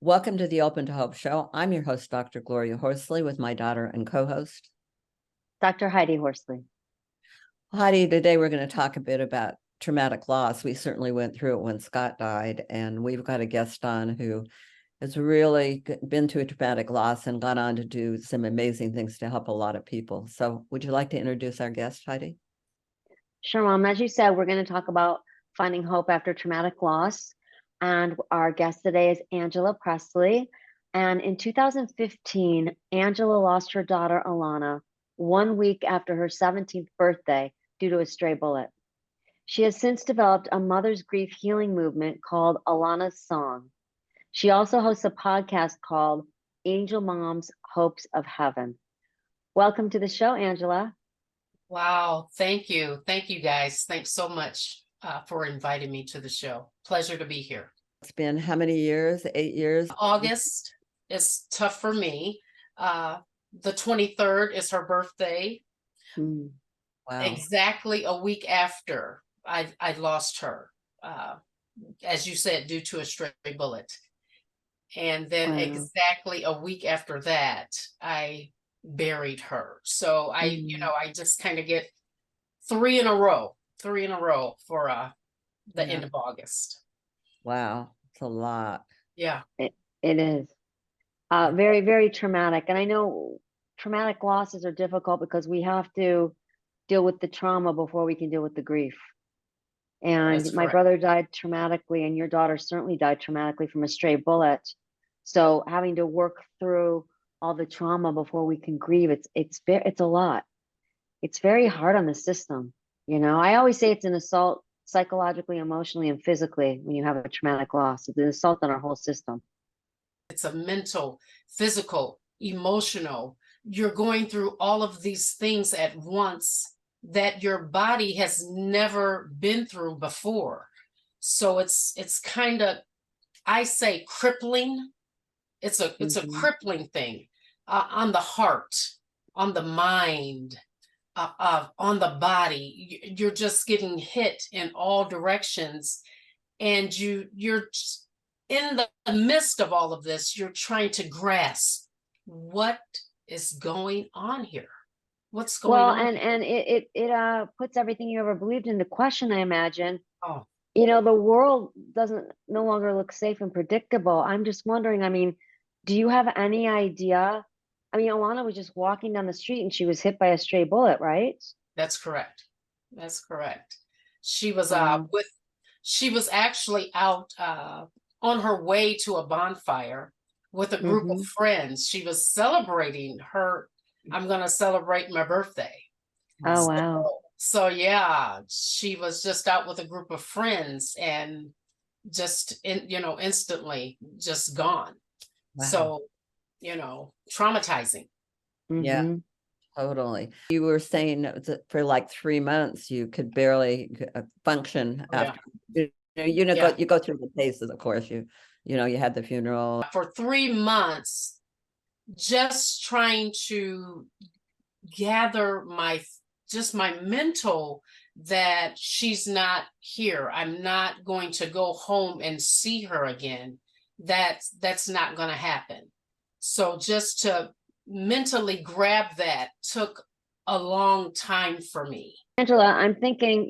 Welcome to the Open to Hope Show. I'm your host, Dr. Gloria Horsley, with my daughter and co-host, Dr. Heidi Horsley. Heidi. Today we're going to talk a bit about traumatic loss. We certainly went through it when Scott died, and we've got a guest on who has really been through a traumatic loss and gone on to do some amazing things to help a lot of people. So would you like to introduce our guest, Heidi? Sure, Mom. As you said, we're going to talk about finding hope after traumatic loss. And our guest today is Angela Presley. And in 2015, Angela lost her daughter, Alonna, 1 week after her 17th birthday due to a stray bullet. She has since developed a mother's grief healing movement called Alonna's Song. She also hosts a podcast called Angel Mom's Hopes of Heaven. Welcome to the show, Angela. Wow. Thank you. Thank you, guys. Thanks so much for inviting me to the show. Pleasure to be here. It's been how many years? 8 years? August is tough for me. The 23rd is her birthday. Wow. Exactly a week after I lost her, as you said, due to a stray bullet. And then exactly a week after that, I buried her. So I just kind of get three in a row for the end of August. Wow, it's a lot. Yeah, it is very, very traumatic. And I know traumatic losses are difficult because we have to deal with the trauma before we can deal with the grief. And my brother died traumatically, and your daughter certainly died traumatically from a stray bullet. So having to work through all the trauma before we can grieve, it's a lot. It's very hard on the system. You know, I always say it's an assault psychologically, emotionally, and physically when you have a traumatic loss. It's an assault on our whole system. It's a mental, physical, emotional. You're going through all of these things at once that your body has never been through before. So it's kind of, I say, crippling. It's a crippling thing on the heart, on the mind, on the body. You're just getting hit in all directions, and you're in the midst of all of this. You're trying to grasp what is going on here. What's going on? Well, and it puts everything you ever believed into question, I imagine. Oh, you know, the world no longer look safe and predictable. I'm just wondering, I mean, do you have any idea? I mean, Alonna was just walking down the street and she was hit by a stray bullet, right? That's correct. That's correct. She was she was actually out on her way to a bonfire with a group of friends. She was celebrating her, I'm going to celebrate my birthday. Oh, wow. So yeah, she was just out with a group of friends and just, instantly just gone. Wow. So, traumatizing. Yeah, totally. You were saying that for like 3 months, you could barely function after, you go through the phases, of course, you had the funeral. For 3 months, just trying to gather my mental that she's not here. I'm not going to go home and see her again. That's not going to happen. So just to mentally grab that took a long time for me. Angela, I'm thinking,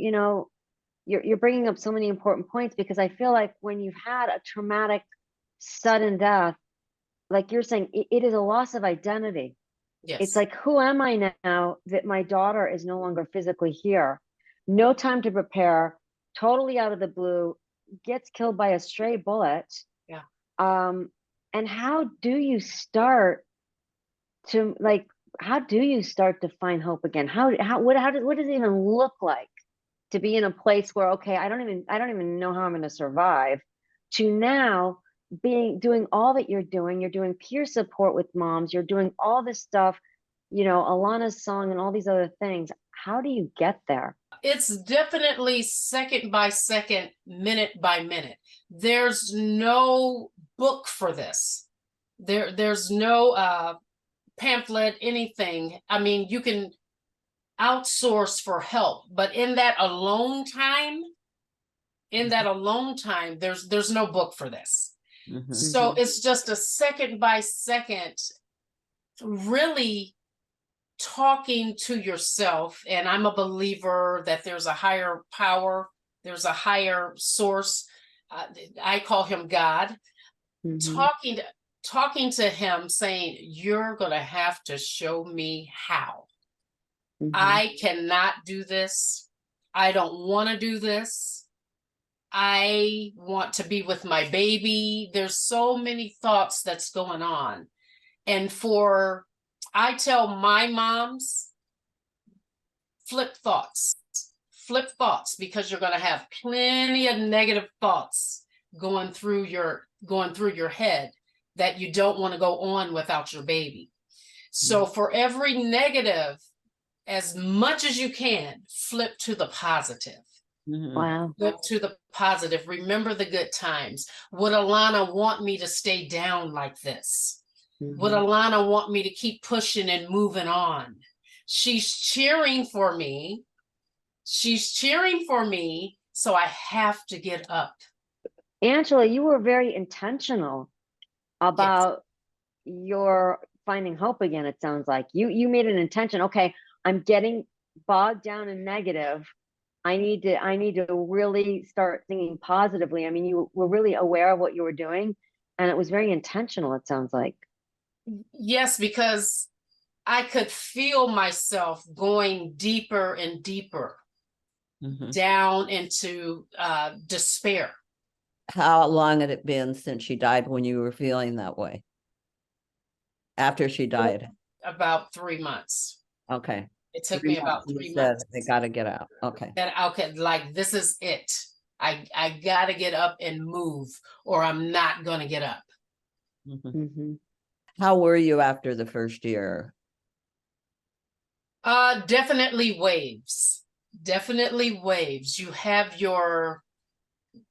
you're bringing up so many important points, because I feel like when you've had a traumatic, sudden death, like you're saying, it is a loss of identity. Yes. It's like, who am I now that my daughter is no longer physically here? No time to prepare, totally out of the blue, gets killed by a stray bullet. Yeah. And how do you start to find hope again? What does it even look like to be in a place where, okay, I don't even know how I'm going to survive, to now doing all that you're doing peer support with moms, you're doing all this stuff, Alonna's Song and all these other things. How do you get there? It's definitely second by second, minute by minute. There's no book for this. There's no pamphlet, anything. I mean, you can outsource for help, but in that alone time, there's no book for this. Mhm. So Mhm. it's just a second by second, really talking to yourself. And I'm a believer that there's a higher power, there's a higher source. I call him God. Mhm. Talking to him, saying, you're going to have to show me how. Mhm. I cannot do this. I don't want to do this. I want to be with my baby. There's so many thoughts that's going on. And I tell my moms, flip thoughts, because you're going to have plenty of negative thoughts going through your head that you don't want to go on without your baby. So for every negative, as much as you can, flip to the positive. Mhm. Wow. Flip to the positive. Remember the good times. Would Alonna want me to stay down like this? Would Mhm. Alonna want me to keep pushing and moving on? She's cheering for me. She's cheering for me. So I have to get up. Angela, you were very intentional Yes. about your finding hope again. It sounds like you made an intention. Okay, I'm getting bogged down in negative. I need to really start thinking positively. I mean, you were really aware of what you were doing, and it was very intentional, it sounds like. Yes, because I could feel myself going deeper and deeper Mhm. down into despair. How long had it been since she died when you were feeling that way? After she died? About 3 months. Okay. It took 3 me months, about you 3 said months. they got to get out. Okay. That okay, like this is it. I gotta get up and move, or I'm not gonna get up. Mhm. Mhm. How were you after the first year? Definitely waves. Definitely waves. You have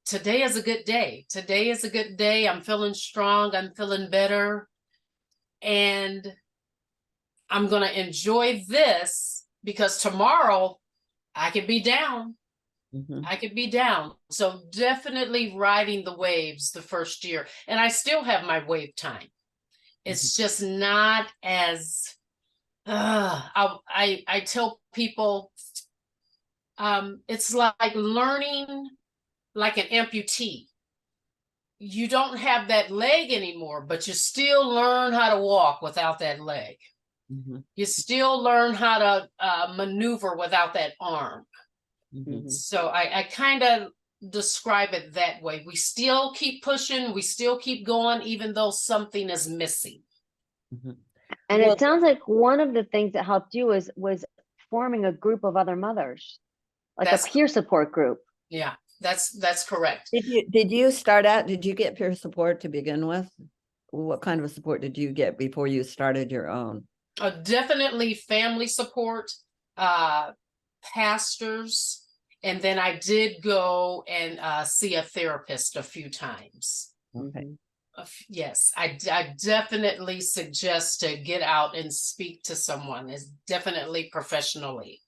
today is a good day. Today is a good day. I'm feeling strong. I'm feeling better. And I'm gonna enjoy this because tomorrow I could be down. Mhm. I could be down. So definitely riding the waves the first year. And I still have my wave time. It's just not as I tell people it's like learning like an amputee. You don't have that leg anymore, but you still learn how to walk without that leg. Mhm. You still learn how to maneuver without that arm. Mhm. So I kind of describe it that way. We still keep pushing, we still keep going, even though something is missing. Mhm. And Well, it sounds like one of the things that helped you was forming a group of other mothers, like a That's peer support group. yeah, that's correct. did you start out, did you get peer support to begin with? What kind of support did you get before you started your own? Definitely family support, pastors, and then I did go and see a therapist a few times. Okay. Mhm. Yes, I definitely suggest to get out and speak to someone. Is definitely professionally.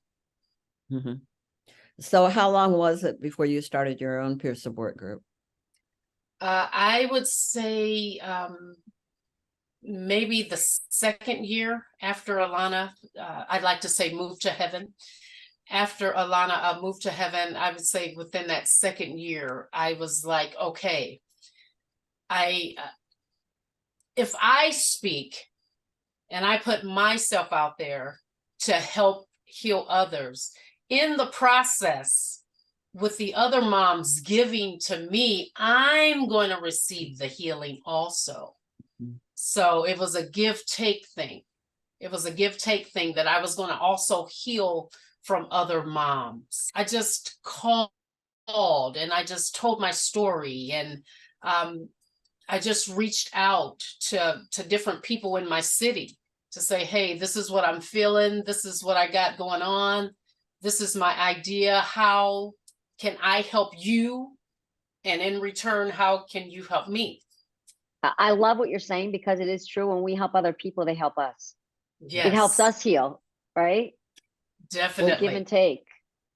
Mhm. So how long was it before you started your own peer support group? I would say maybe the second year after Alonna, I'd like to say moved to heaven. After Alonna moved to heaven, I would say within that second year, I was like, okay, I if I speak and I put myself out there to help heal others, in the process, with the other moms giving to me, I'm going to receive the healing also. Mhm. So it was a give take thing. It was a give take thing that I was going to also heal from other moms. I just called and I just told my story, and I just reached out to different people in my city to say, hey, this is what I'm feeling. This is what I got going on. This is my idea. How can I help you? And in return, how can you help me? I love what you're saying because it is true. When we help other people, they help us. It helps Yes, us heal, right? It's a give definitely. and take.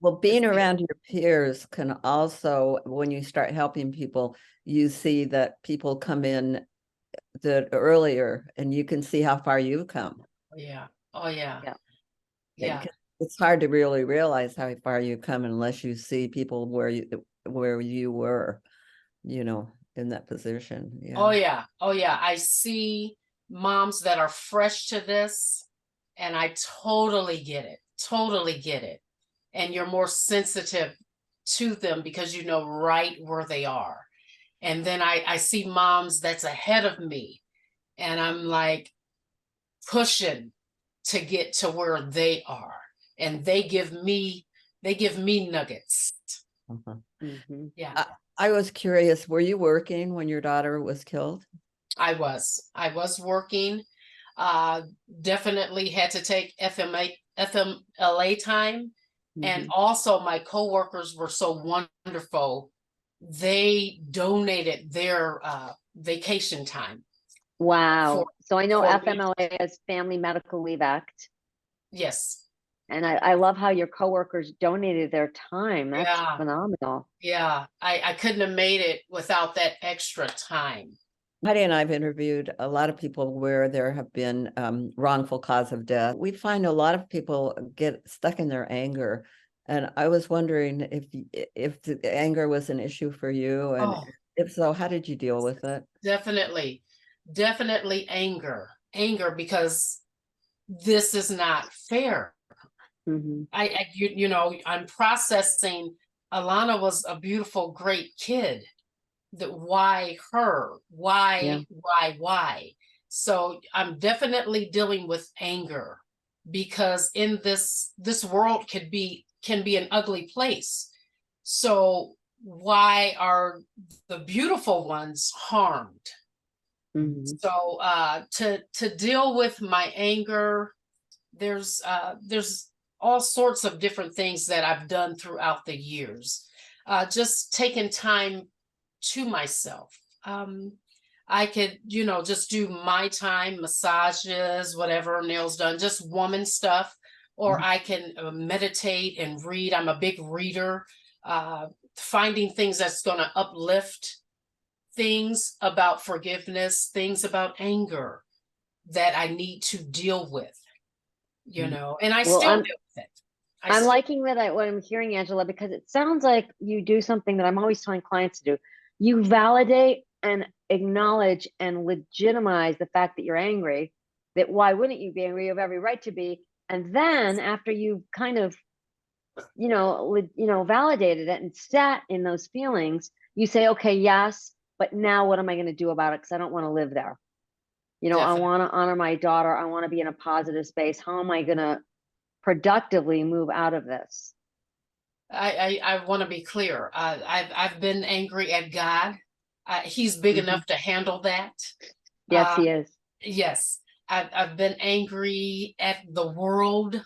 Well, being It's- around your peers can also, when you start helping people, you see that people come in the earlier and you can see how far you've come. Yeah. Oh yeah. Yeah. Yeah. It's hard to really realize how far you've come unless you see people where you were, in that position. Oh Yeah. yeah. Oh yeah. I see moms that are fresh to this, and I totally get it. Totally get it. And you're more sensitive to them because you know right where they are. And then I see moms that's ahead of me, and I'm like pushing to get to where they are. And they give me nuggets. Uh-huh. Mhm. Yeah. I was curious, were you working when your daughter was killed? I was working, uh, definitely had to take FMLA time. And Mhm. also my coworkers were so wonderful. They donated their vacation time for Wow. So I know me. FMLA is Family Medical Leave Act, Yes. and I love how your coworkers donated their time. That's Yeah. phenomenal. Yeah. I couldn't have made it without that extra time. Heidi and I've interviewed a lot of people where there have been wrongful cause of death. We find a lot of people get stuck in their anger. And I was wondering if the anger was an issue for you, and Oh, if so, how did you deal with it? definitely. Definitely anger. Anger because this is not fair. Mhm. I'm processing. Alana was a beautiful, great kid. That why her? Yeah. Why? So I'm definitely dealing with anger because in this world can be an ugly place. So why are the beautiful ones harmed? Mhm. So to deal with my anger, there's all sorts of different things that I've done throughout the years. Just taking time to myself. I could, just do my time, massages, whatever, nails done, just woman stuff. Or Mhm. I can meditate and read. I'm a big reader. Finding things that's going to uplift, things about forgiveness, things about anger that I need to deal with, and I Well, still deal with it. I I'm still, liking what I'm hearing, Angela, because it sounds like you do something that I'm always telling clients to do. You validate and acknowledge and legitimize the fact that you're angry. That why wouldn't you be angry? You have every right to be. And then after you've kind of, validated it and sat in those feelings, you say, okay, yes, but now what am I going to do about it? Because I don't want to live there. I definitely. want to honor my daughter. I want to be in a positive space. How am I going to productively move out of this? I want to be clear. I've been angry at God. He's big Mhm. enough to handle that. Yes, Uh, he is. yes, I've been angry at the world.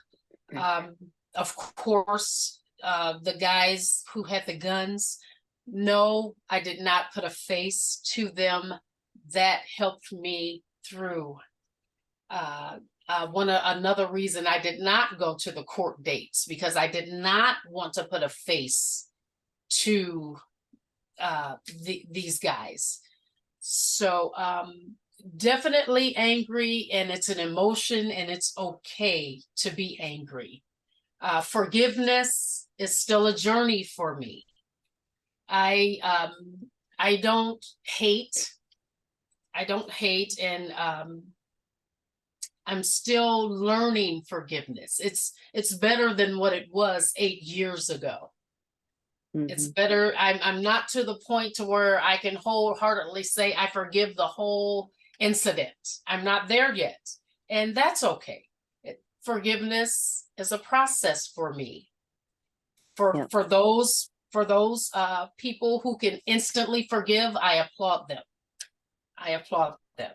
Um, of course, the guys who had the guns. No, I did not put a face to them. That helped me through. Uh, another reason I did not go to the court dates because I did not want to put a face to these guys. So definitely angry, and it's an emotion, and it's okay to be angry. Forgiveness is still a journey for me. I um, I don't hate. I don't hate, and I'm still learning forgiveness. It's better than what it was 8 years ago. It's Mhm. better. I'm not to the point to where I can wholeheartedly say I forgive the whole incident. I'm not there yet, and that's okay. Forgiveness is a process for me. For Yeah. for those people who can instantly forgive, I applaud them. I applaud them.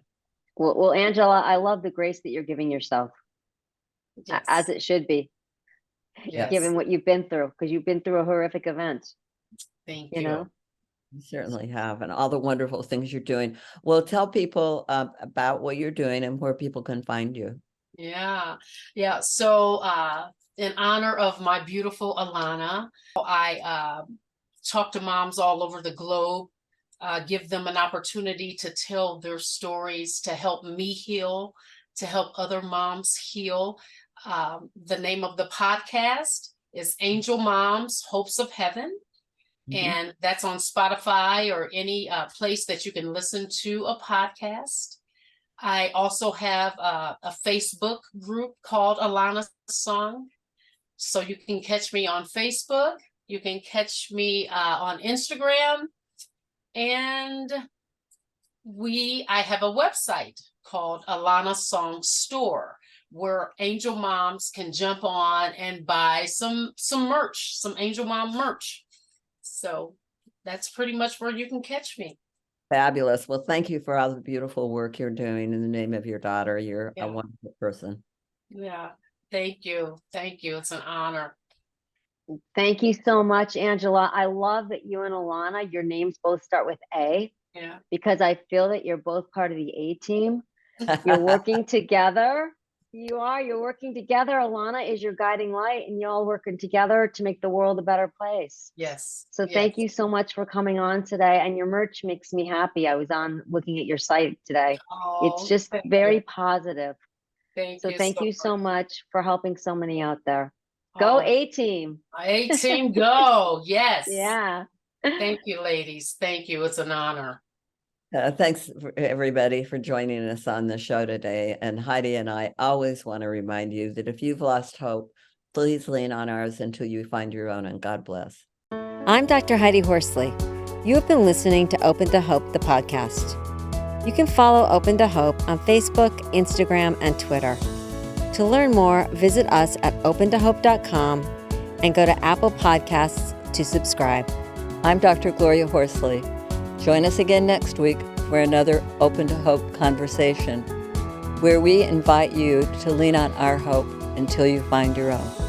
Well, Angela, I love the grace that you're giving yourself, as Yes, it should be, yes. given what you've been through, because you've been through a horrific event, Thank you know? you. You certainly have, and all the wonderful things you're doing. Well, tell people about what you're doing and where people can find you. Yeah. Yeah. So in honor of my beautiful Alonna. I talk to moms all over the globe, give them an opportunity to tell their stories, to help me heal, to help other moms heal. The name of the podcast is Angel Moms Hopes of Heaven. And that's on Spotify or any place that you can listen to a podcast. I also have a Facebook group called Alonna Song. So you can catch me on Facebook. You can catch me on Instagram. And I have a website called Alonna Song Store, where Angel Moms can jump on and buy some merch, some Angel Mom merch. So that's pretty much where you can catch me. Fabulous. Well, thank you for all the beautiful work you're doing in the name of your daughter. You're a wonderful person. Yeah. Thank you. Thank you. It's an honor. Thank you so much, Angela. I love that you and Alonna, your names both start with A. Yeah. Because I feel that you're both part of the A team. You're working together. You're working together. Alonna is your guiding light, and you're all working together to make the world a better place. Yes. So thank you so much for coming on today. And your merch makes me happy. I was on looking at your site today. It's just very positive. Thank you so much for helping so many out there. Go A team. A team, go. Yes. Yeah. Thank you, ladies. Thank you. It's an honor. Thanks for everybody for joining us on the show today. And Heidi and I always want to remind you that if you've lost hope, please lean on ours until you find your own, and God bless. I'm Dr. Heidi Horsley. You have been listening to Open to Hope, the podcast. You can follow Open to Hope on Facebook, Instagram, and Twitter. To learn more, visit us at opentohope.com and go to Apple Podcasts to subscribe. I'm Dr. Gloria Horsley. Join us again next week for another Open to Hope conversation, where we invite you to lean on our hope until you find your own.